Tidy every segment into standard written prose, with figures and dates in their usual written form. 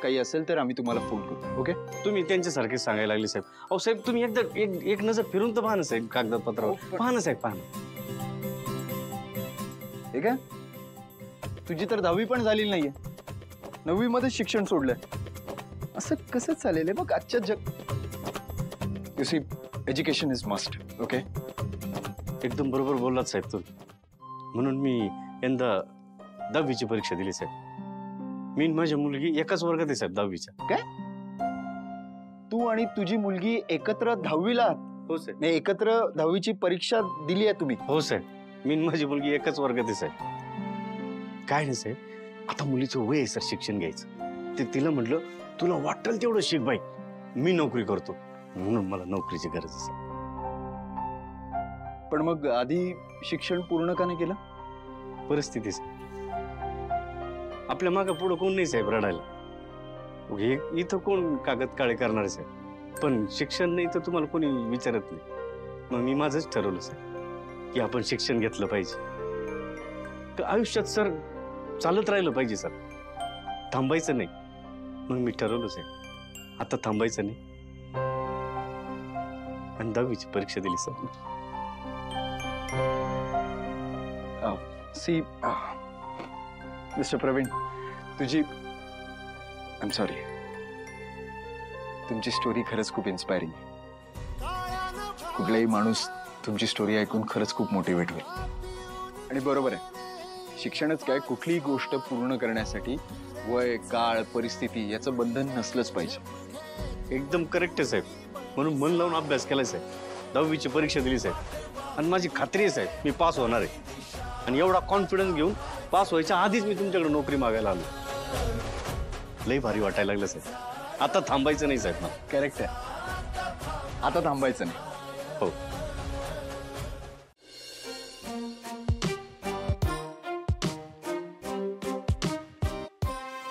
काही असेल तर आम्ही तुम्हाला फोन करू. ओके? तुम्ही त्यांच्यासारखे सांगायला लागले साहेब. अहो साहेब तुम्ही एकदा एक नजर फिरून तर पहा ना साहेब कागदपत्रावर. पहा ना साहेब, पहा ना. हे काय, तुझी तर 10वी पण झालेली नाहीये, 9वी मध्ये शिक्षण सोडलंय. असं कसं चालेल? बघ आजच्या जग, you see, education is must. Okay? एकदम बरोबर बोललात साहेब तुम्ही. म्हणून मी यंदा 10वीची परीक्षा दिली साहेब. मी आणि माझी मुलगी एकाच वर्गात आहे साहेब 10वीच्या. काय, तू आणि तुझी मुलगी एकत्र 10वीला आहात? हो साहेब. एकत्र 10वीची परीक्षा दिली आहे तुम्ही? हो साहेब, मी आणि माझी मुलगी एकाच वर्गात आहे साहेब. काय नाही साहेब, आता मुलीचं वय आहे सर शिक्षण घ्यायचं. ते तिला म्हटलं तुला वाटेल तेवढं शिक बाई, मी नोकरी करतो. म्हणून मला नोकरीची गरज आहे साहेब. पण मग आधी शिक्षण पूर्ण का नाही केलं? परिस्थिती आपल्या मागं पुढं कोण नाही साहेब रडायला. इथं कोण कागद काळे करणार आहे साहेब. पण शिक्षण नाही तर तुम्हाला कोणी विचारत नाही. मग मी माझंच ठरवलं साहेब की आपण शिक्षण घेतलं पाहिजे. तर आयुष्यात सर चालत राहिलं पाहिजे सर, थांबायचं नाही. मग मी ठरवलं साहेब आता थांबायचं नाही आणि 10वीची परीक्षा दिली सर. सी मिस्टर प्रवीण, तुझी, आय एम सॉरी, तुमची स्टोरी खरंच खूप इन्स्पायरिंग आहे. कुठलाही माणूस तुमची स्टोरी ऐकून खरंच खूप मोटिवेट होईल. आणि बरोबर आहे, शिक्षणच काय, कुठलीही गोष्ट पूर्ण करण्यासाठी वय, काळ, परिस्थिती याचं बंधन नसलंच पाहिजे. एकदम करेक्ट आहे साहेब. म्हणून मन लावून अभ्यास केलाय साहेब. 10वीची परीक्षा दिली साहेब आणि माझी खात्री आहे साहेब मी पास होणार आहे. आणि एवढा कॉन्फिडन्स घेऊन पास व्हायच्या आधीच मी तुमच्याकडे नोकरी मागायला आलो. लई भारी वाटायला लागलं साहेब. आता थांबायचं नाही साहेब. करेक्ट आहे, आता थांबायचं नाही. हो.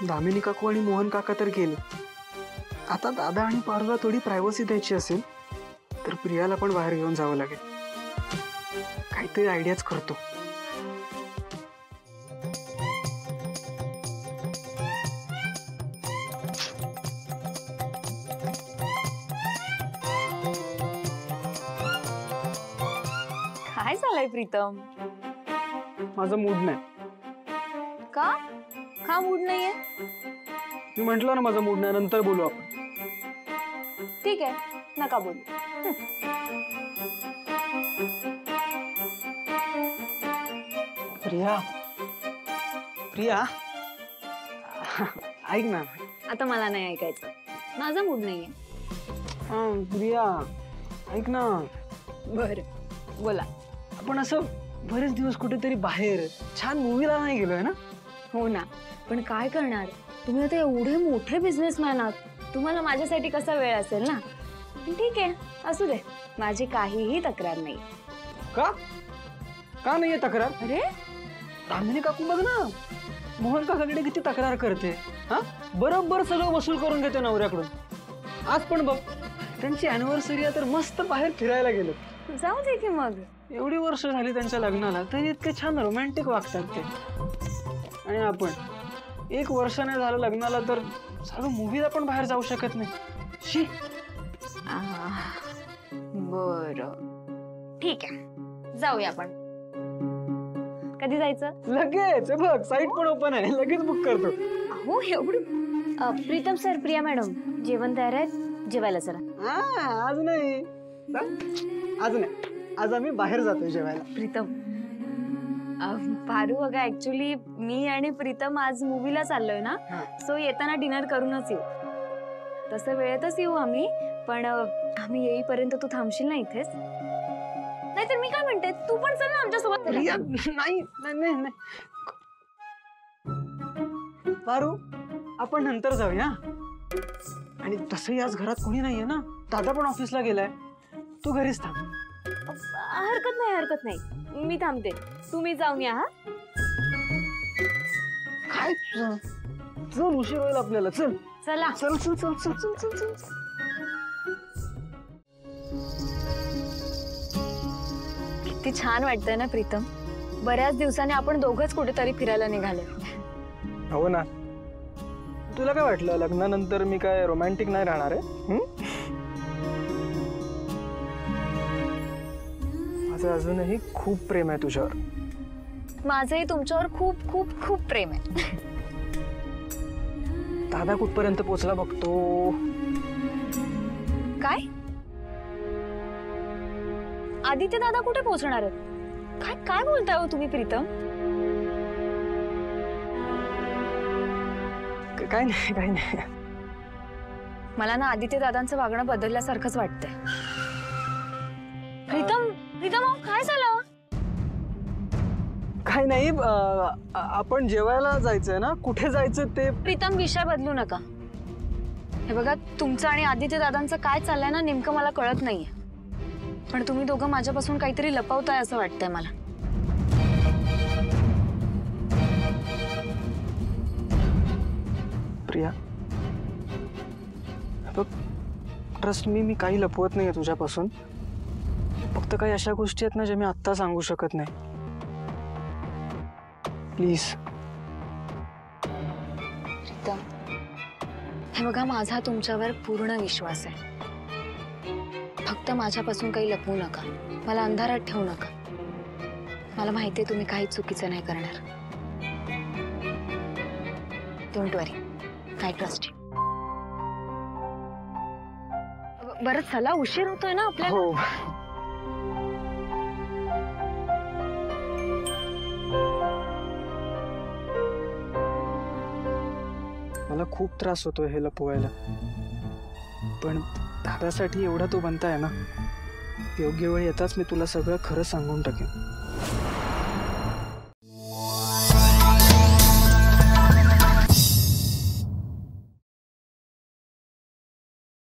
दामिनी काकू आणि मोहन काका तर गेले. आता दादा आणि पारूला थोडी प्रायव्हसी द्यायची असेल तर प्रियाला पण बाहेर घेऊन जावं लागेल. काहीतरी आयडियाच करतो. काय झालंय प्रीतम? माझा मूड नाही. का? का मूड नाहीये? मी म्हंटल ना माझा मूड नाही, नंतर बोलू आपण. ठीक आहे, नका बोलू. प्रिया, प्रिया ऐक ना. आता मला नाही ऐकायचं, माझा मूड नाहीये. प्रिया ऐक ना. बर, बोला. आपण असं बरेच दिवस कुठेतरी बाहेर छान मूवीला नाही गेलोय ना? हो ना, पण काय करणार, तुम्ही आता एवढे मोठे बिझनेसमॅन आहात, तुम्हाला माझ्यासाठी कसा वेळ असेल ना. ठीक आहे, असू दे, माझी काहीही तक्रार नाही. का? का नाहीये तक्रार? अरे दामिनी काकू बघ ना, मोहन काकाकडे किती तक्रार करते. हा, बरोबर सगळं वसूल करून घेते नवऱ्याकडून. आज पण बघ, त्यांची अॅनिव्हर्सरी आहे तर मस्त बाहेर फिरायला गेलो. जाऊ दे की मग. एवढी वर्ष झाली त्यांच्या लग्नाला तरी इतके छान रोमॅन्टिक वागतात ते. आणि आपण 1 वर्ष नाही झालं लग्नाला तर सारं मूवीला पण बाहेर जाऊ शकत नाही. शी. बर, ठीक आहे, जाऊया आपण. कधी जायचं? लगेच. बघ साईट पण ओपन आहे, लगेच बुक करतो. हो एवढी. प्रीतम सर, प्रिया मॅडम, जेवण तयार आहे, जेवायला चला. आज नाही, आज नाही, आज आम्ही बाहेर जातोय जेवायला. प्रीतम, पारू बघा, ऍक्च्युली मी आणि प्रीतम आज मूवीला चाललोय ना, सो येताना डिनर करूनच येऊ. तसं वेळेतच येऊ आम्ही, पण आम्ही येईपर्यंत तू थांबशील ना इथेच? नाहीतर मी काय म्हणते, तू पण चल ना आमच्यासोबत. नाही नाही नाही, पारू आपण नंतर जाऊया. आणि तसंही आज घरात कोणी नाहीये ना, दादा पण ऑफिसला गेलाय. तू घरीच थांब. हरकत नाही, हरकत नाही, मी थांबते, तुम्ही जाऊन या. हा, काय चल, उशीर होईल आपल्याला. चल चला. चल चल चल चल चल चल चल. किती छान वाटतंय ना प्रीतम, बऱ्याच दिवसांनी आपण दोघंच कुठेतरी फिरायला निघाले. हो ना, तुला काय वाटलं लग्नानंतर मी काय रोमॅन्टिक नाही राहणार आहे? माझं अजूनही खूप प्रेम आहे तुझ्यावर. माझंही तुमच्यावर खूप खूप खूप प्रेम आहे. दादा कुठपर्यंत पोहोचला बघतो. काय आदित्य दादा कुठे पोहोचणार आहेत? काय काय बोलताय हो तुम्ही प्रीतम? काय नाही काय नाही. मला ना आदित्य दादांचं वागणं बदलल्यासारखंच वाटतंय. प्रीतम प्रीतम अहो, काय झालं? काय नाही. आपण जेवायला जायचंय ना, कुठे जायचं ते. प्रीतम विषय बदलू नका. हे बघा तुमचं आणि आदित्य दादांचं काय चाललंय ना नेमकं मला कळत नाहीये. पण तुम्ही दोघं माझ्यापासून काहीतरी लपवताय असं वाटतंय मला. प्रिया बघ, ट्रस्ट मी काही लपवत नाहीये तुझ्यापासून. फक्त काही अशा गोष्टी आहेत ना ज्या मी आत्ता सांगू शकत नाही. प्लीज. प्रीतम हे बघा माझा तुमच्यावर पूर्ण विश्वास आहे. फक्त माझ्यापासून काही लपवू नका. मला अंधारात ठेवू नका. मला माहिती आहे तुम्ही काही चुकीचं नाही करणार. Don't worry. I trust you. बरं चला उशीर होतोय ना आपल्याला. हो. मला खूप त्रास होतोय हे लपवायला, पण दादासाठी एवढा तो बनताय ना, योग्य वेळ येताच मी तुला सगळं खरं सांगून टाकेन.